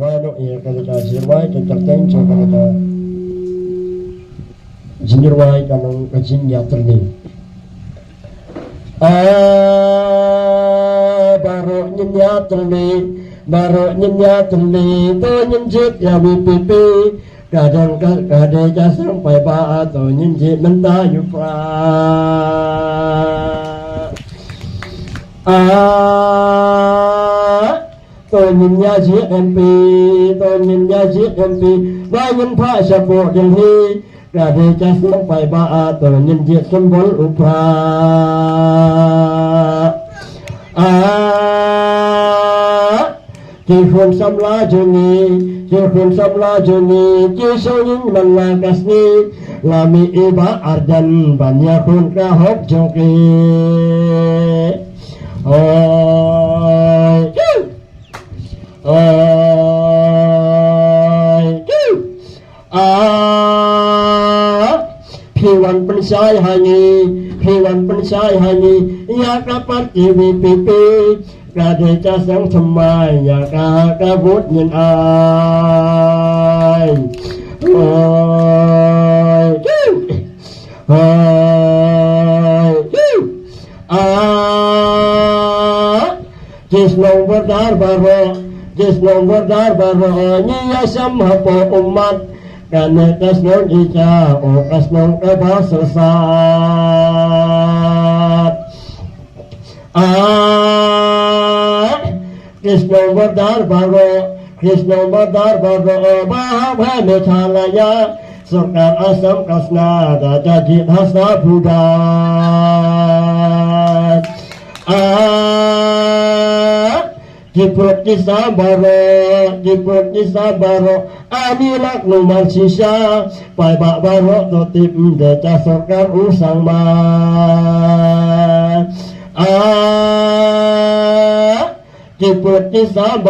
Wano iya kada sirwai terterteng so kada jinirwai kanong kajin yaterni. Baru nyenyaterni to nyenjit ya pipi kadang kadang sampai ba to nyenjit mentayu pra. Tôi nhìn nhà giết MP banyak pak support yang hi kada cas sampai ba tôi nhìn giết sembol upra Kifun samla juni kisaunin mengakas ni lami iba ardan banyakun kahok joki Piwan pensai hani ya kapan IWPP kada casang semai ya kabut nyen ai Jis nomor baro nya sama po umat karena kasnon ija o kasnon kabasasat Krishna Badar Baro Bahwa Methalaya Surga Asam Kasna Dajajit Hasa Buddha Jiput Kisah Baro Amilak Numan Sisa Pai Bak Baro Totip Deca Surga Usang Ma Jiput Kisah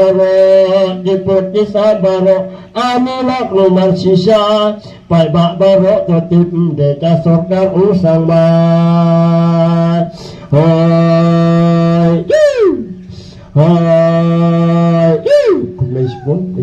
Baro Amilak Numan Sisa Pai Bak Baro Totip Deca Surga Usang Ma Hai, kumais pun,